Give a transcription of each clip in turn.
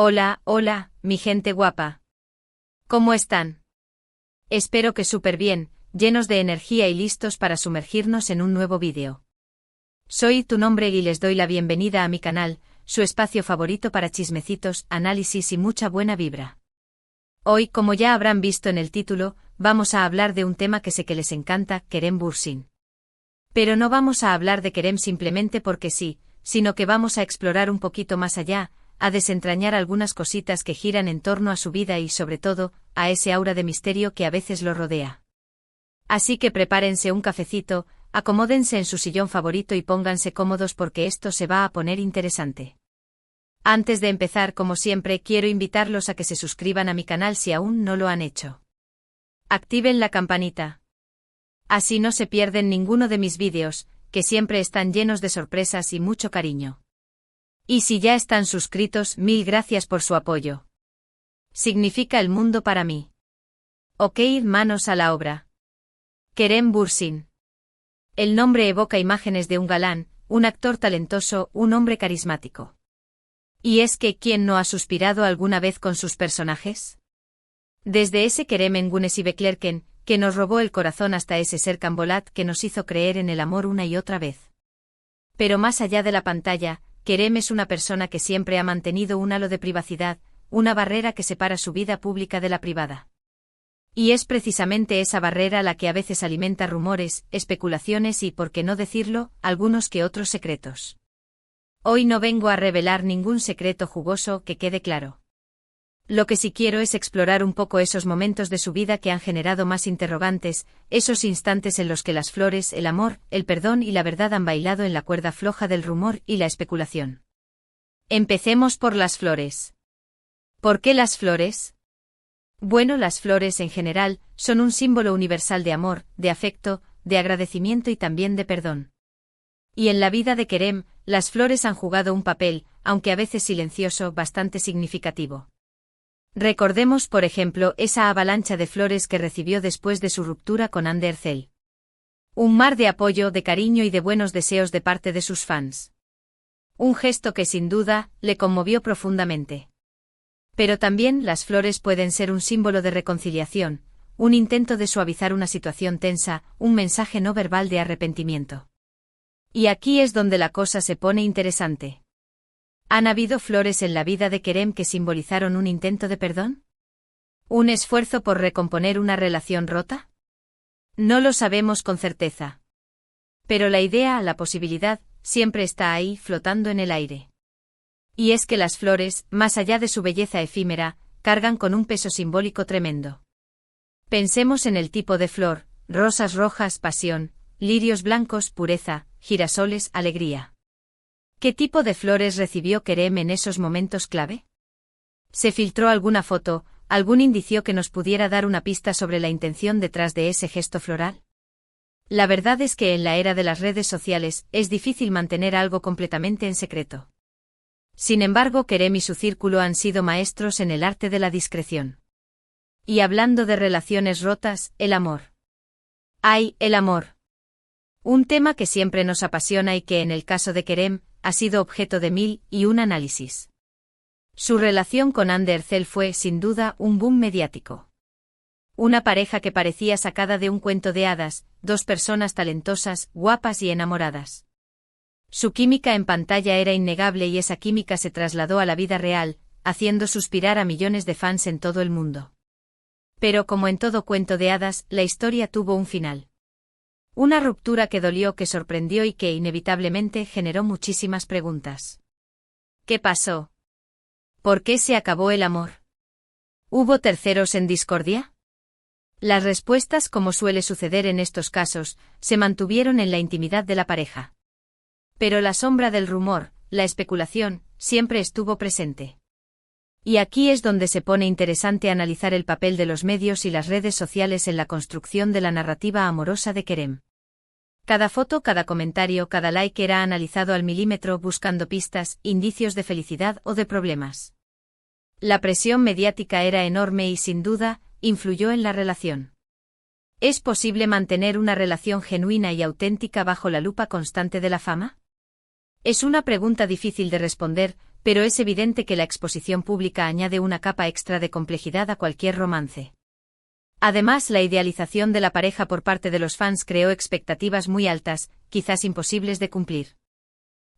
Hola, hola, mi gente guapa. ¿Cómo están? Espero que súper bien, llenos de energía y listos para sumergirnos en un nuevo vídeo. Soy tu nombre y les doy la bienvenida a mi canal, su espacio favorito para chismecitos, análisis y mucha buena vibra. Hoy, como ya habrán visto en el título, vamos a hablar de un tema que sé que les encanta, Kerem Bürsin. Pero no vamos a hablar de Kerem simplemente porque sí, sino que vamos a explorar un poquito más allá, a desentrañar algunas cositas que giran en torno a su vida y sobre todo, a ese aura de misterio que a veces lo rodea. Así que prepárense un cafecito, acomódense en su sillón favorito y pónganse cómodos porque esto se va a poner interesante. Antes de empezar, como siempre, quiero invitarlos a que se suscriban a mi canal si aún no lo han hecho. Activen la campanita. Así no se pierden ninguno de mis vídeos, que siempre están llenos de sorpresas y mucho cariño. Y si ya están suscritos, mil gracias por su apoyo. Significa el mundo para mí. Ok, manos a la obra. Kerem Bürsin. El nombre evoca imágenes de un galán, un actor talentoso, un hombre carismático. ¿Y es que quién no ha suspirado alguna vez con sus personajes? Desde ese Kerem en Güneş Beklerken, que nos robó el corazón hasta ese Serkan Bolat que nos hizo creer en el amor una y otra vez. Pero más allá de la pantalla, Kerem es una persona que siempre ha mantenido un halo de privacidad, una barrera que separa su vida pública de la privada. Y es precisamente esa barrera la que a veces alimenta rumores, especulaciones y, por qué no decirlo, algunos que otros secretos. Hoy no vengo a revelar ningún secreto jugoso, que quede claro. Lo que sí quiero es explorar un poco esos momentos de su vida que han generado más interrogantes, esos instantes en los que las flores, el amor, el perdón y la verdad han bailado en la cuerda floja del rumor y la especulación. Empecemos por las flores. ¿Por qué las flores? Bueno, las flores en general son un símbolo universal de amor, de afecto, de agradecimiento y también de perdón. Y en la vida de Kerem, las flores han jugado un papel, aunque a veces silencioso, bastante significativo. Recordemos, por ejemplo, esa avalancha de flores que recibió después de su ruptura con Hande Erçel. Un mar de apoyo, de cariño y de buenos deseos de parte de sus fans. Un gesto que sin duda, le conmovió profundamente. Pero también las flores pueden ser un símbolo de reconciliación, un intento de suavizar una situación tensa, un mensaje no verbal de arrepentimiento. Y aquí es donde la cosa se pone interesante. ¿Han habido flores en la vida de Kerem que simbolizaron un intento de perdón? ¿Un esfuerzo por recomponer una relación rota? No lo sabemos con certeza. Pero la idea, la posibilidad, siempre está ahí, flotando en el aire. Y es que las flores, más allá de su belleza efímera, cargan con un peso simbólico tremendo. Pensemos en el tipo de flor: rosas rojas, pasión; lirios blancos, pureza; girasoles, alegría. ¿Qué tipo de flores recibió Kerem en esos momentos clave? ¿Se filtró alguna foto, algún indicio que nos pudiera dar una pista sobre la intención detrás de ese gesto floral? La verdad es que en la era de las redes sociales es difícil mantener algo completamente en secreto. Sin embargo, Kerem y su círculo han sido maestros en el arte de la discreción. Y hablando de relaciones rotas, el amor. ¡Ay, el amor! Un tema que siempre nos apasiona y que en el caso de Kerem, ha sido objeto de mil y un análisis. Su relación con Hande Erçel fue, sin duda, un boom mediático. Una pareja que parecía sacada de un cuento de hadas, dos personas talentosas, guapas y enamoradas. Su química en pantalla era innegable y esa química se trasladó a la vida real, haciendo suspirar a millones de fans en todo el mundo. Pero como en todo cuento de hadas, la historia tuvo un final. Una ruptura que dolió, que sorprendió y que inevitablemente generó muchísimas preguntas. ¿Qué pasó? ¿Por qué se acabó el amor? ¿Hubo terceros en discordia? Las respuestas, como suele suceder en estos casos, se mantuvieron en la intimidad de la pareja. Pero la sombra del rumor, la especulación, siempre estuvo presente. Y aquí es donde se pone interesante analizar el papel de los medios y las redes sociales en la construcción de la narrativa amorosa de Kerem. Cada foto, cada comentario, cada like era analizado al milímetro buscando pistas, indicios de felicidad o de problemas. La presión mediática era enorme y sin duda, influyó en la relación. ¿Es posible mantener una relación genuina y auténtica bajo la lupa constante de la fama? Es una pregunta difícil de responder, pero es evidente que la exposición pública añade una capa extra de complejidad a cualquier romance. Además, la idealización de la pareja por parte de los fans creó expectativas muy altas, quizás imposibles de cumplir.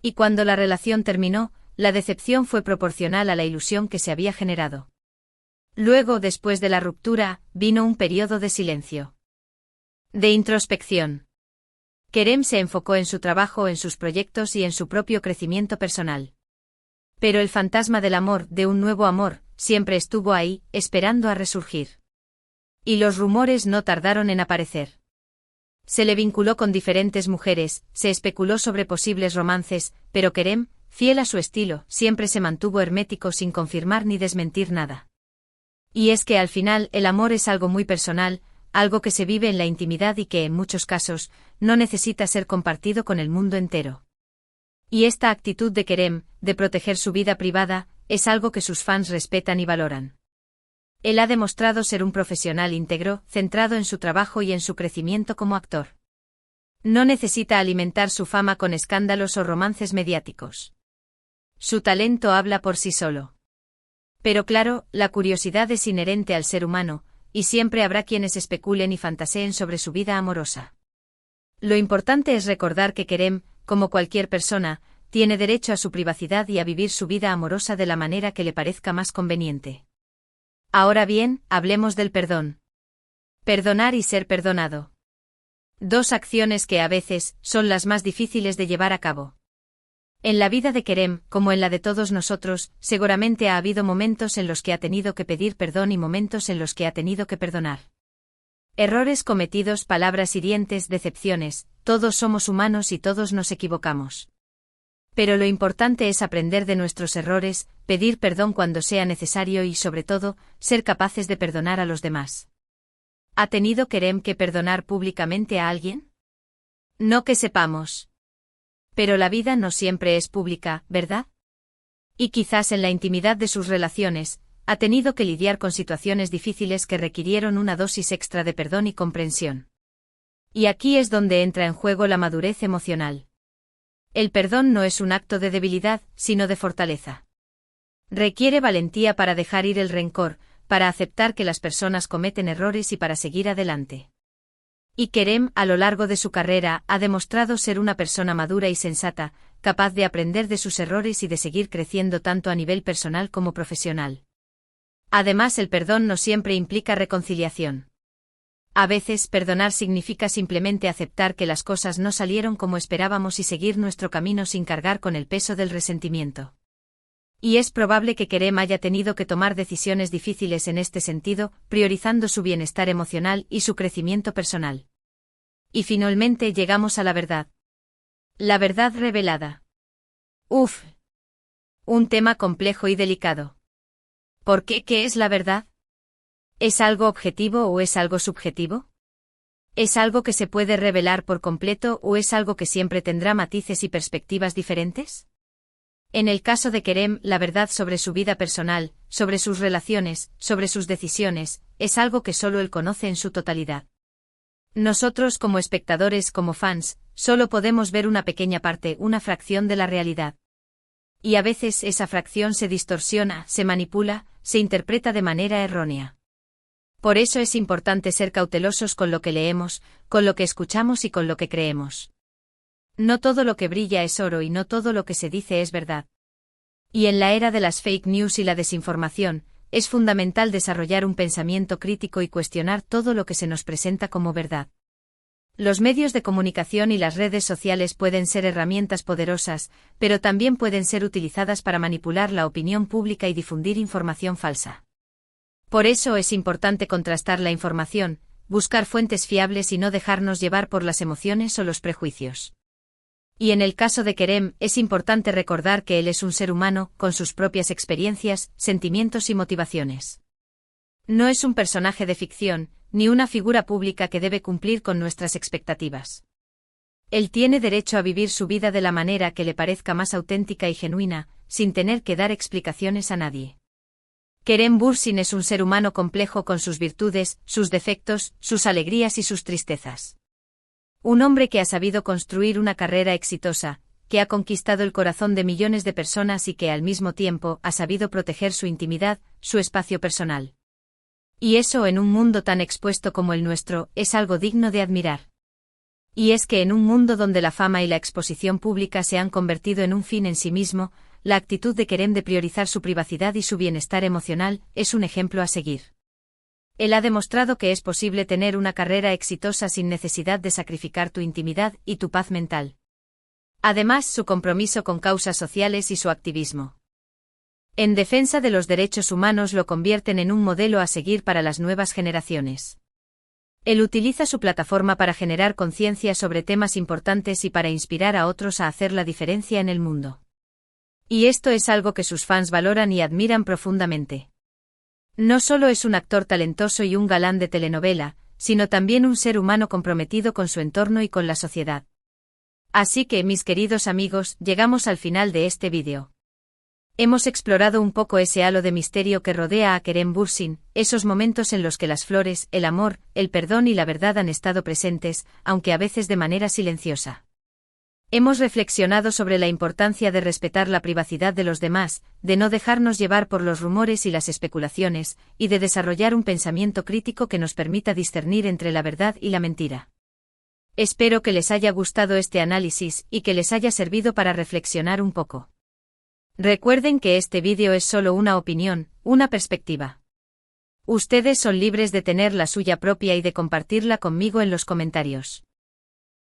Y cuando la relación terminó, la decepción fue proporcional a la ilusión que se había generado. Luego, después de la ruptura, vino un periodo de silencio. De introspección. Kerem se enfocó en su trabajo, en sus proyectos y en su propio crecimiento personal. Pero el fantasma del amor, de un nuevo amor, siempre estuvo ahí, esperando a resurgir. Y los rumores no tardaron en aparecer. Se le vinculó con diferentes mujeres, se especuló sobre posibles romances, pero Kerem, fiel a su estilo, siempre se mantuvo hermético sin confirmar ni desmentir nada. Y es que al final el amor es algo muy personal, algo que se vive en la intimidad y que en muchos casos no necesita ser compartido con el mundo entero. Y esta actitud de Kerem, de proteger su vida privada, es algo que sus fans respetan y valoran. Él ha demostrado ser un profesional íntegro, centrado en su trabajo y en su crecimiento como actor. No necesita alimentar su fama con escándalos o romances mediáticos. Su talento habla por sí solo. Pero claro, la curiosidad es inherente al ser humano, y siempre habrá quienes especulen y fantaseen sobre su vida amorosa. Lo importante es recordar que Kerem, como cualquier persona, tiene derecho a su privacidad y a vivir su vida amorosa de la manera que le parezca más conveniente. Ahora bien, hablemos del perdón. Perdonar y ser perdonado. Dos acciones que a veces son las más difíciles de llevar a cabo. En la vida de Kerem, como en la de todos nosotros, seguramente ha habido momentos en los que ha tenido que pedir perdón y momentos en los que ha tenido que perdonar. Errores cometidos, palabras hirientes, decepciones, todos somos humanos y todos nos equivocamos. Pero lo importante es aprender de nuestros errores, pedir perdón cuando sea necesario y, sobre todo, ser capaces de perdonar a los demás. ¿Ha tenido Kerem que perdonar públicamente a alguien? No que sepamos. Pero la vida no siempre es pública, ¿verdad? Y quizás en la intimidad de sus relaciones, ha tenido que lidiar con situaciones difíciles que requirieron una dosis extra de perdón y comprensión. Y aquí es donde entra en juego la madurez emocional. El perdón no es un acto de debilidad, sino de fortaleza. Requiere valentía para dejar ir el rencor, para aceptar que las personas cometen errores y para seguir adelante. Y Kerem, a lo largo de su carrera, ha demostrado ser una persona madura y sensata, capaz de aprender de sus errores y de seguir creciendo tanto a nivel personal como profesional. Además, el perdón no siempre implica reconciliación. A veces, perdonar significa simplemente aceptar que las cosas no salieron como esperábamos y seguir nuestro camino sin cargar con el peso del resentimiento. Y es probable que Kerem haya tenido que tomar decisiones difíciles en este sentido, priorizando su bienestar emocional y su crecimiento personal. Y finalmente llegamos a la verdad. La verdad revelada. Uf. Un tema complejo y delicado. ¿Por qué? ¿Qué es la verdad? ¿Es algo objetivo o es algo subjetivo? ¿Es algo que se puede revelar por completo o es algo que siempre tendrá matices y perspectivas diferentes? En el caso de Kerem, la verdad sobre su vida personal, sobre sus relaciones, sobre sus decisiones, es algo que solo él conoce en su totalidad. Nosotros como espectadores, como fans, solo podemos ver una pequeña parte, una fracción de la realidad. Y a veces esa fracción se distorsiona, se manipula, se interpreta de manera errónea. Por eso es importante ser cautelosos con lo que leemos, con lo que escuchamos y con lo que creemos. No todo lo que brilla es oro y no todo lo que se dice es verdad. Y en la era de las fake news y la desinformación, es fundamental desarrollar un pensamiento crítico y cuestionar todo lo que se nos presenta como verdad. Los medios de comunicación y las redes sociales pueden ser herramientas poderosas, pero también pueden ser utilizadas para manipular la opinión pública y difundir información falsa. Por eso es importante contrastar la información, buscar fuentes fiables y no dejarnos llevar por las emociones o los prejuicios. Y en el caso de Kerem, es importante recordar que él es un ser humano, con sus propias experiencias, sentimientos y motivaciones. No es un personaje de ficción, ni una figura pública que debe cumplir con nuestras expectativas. Él tiene derecho a vivir su vida de la manera que le parezca más auténtica y genuina, sin tener que dar explicaciones a nadie. Kerem Bürsin es un ser humano complejo con sus virtudes, sus defectos, sus alegrías y sus tristezas. Un hombre que ha sabido construir una carrera exitosa, que ha conquistado el corazón de millones de personas y que al mismo tiempo ha sabido proteger su intimidad, su espacio personal. Y eso en un mundo tan expuesto como el nuestro, es algo digno de admirar. Y es que en un mundo donde la fama y la exposición pública se han convertido en un fin en sí mismo, la actitud de Kerem de priorizar su privacidad y su bienestar emocional es un ejemplo a seguir. Él ha demostrado que es posible tener una carrera exitosa sin necesidad de sacrificar tu intimidad y tu paz mental. Además, su compromiso con causas sociales y su activismo en defensa de los derechos humanos lo convierten en un modelo a seguir para las nuevas generaciones. Él utiliza su plataforma para generar conciencia sobre temas importantes y para inspirar a otros a hacer la diferencia en el mundo. Y esto es algo que sus fans valoran y admiran profundamente. No solo es un actor talentoso y un galán de telenovela, sino también un ser humano comprometido con su entorno y con la sociedad. Así que, mis queridos amigos, llegamos al final de este vídeo. Hemos explorado un poco ese halo de misterio que rodea a Kerem Bürsin, esos momentos en los que las flores, el amor, el perdón y la verdad han estado presentes, aunque a veces de manera silenciosa. Hemos reflexionado sobre la importancia de respetar la privacidad de los demás, de no dejarnos llevar por los rumores y las especulaciones, y de desarrollar un pensamiento crítico que nos permita discernir entre la verdad y la mentira. Espero que les haya gustado este análisis y que les haya servido para reflexionar un poco. Recuerden que este vídeo es solo una opinión, una perspectiva. Ustedes son libres de tener la suya propia y de compartirla conmigo en los comentarios.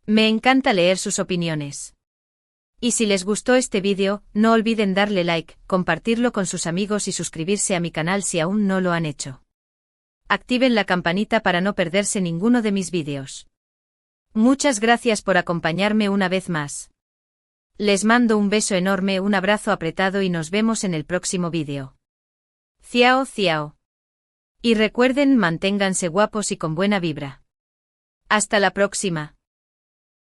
Me encanta leer sus opiniones. Y si les gustó este vídeo, no olviden darle like, compartirlo con sus amigos y suscribirse a mi canal si aún no lo han hecho. Activen la campanita para no perderse ninguno de mis vídeos. Muchas gracias por acompañarme una vez más. Les mando un beso enorme, un abrazo apretado y nos vemos en el próximo vídeo. Ciao, ciao. Y recuerden, manténganse guapos y con buena vibra. Hasta la próxima.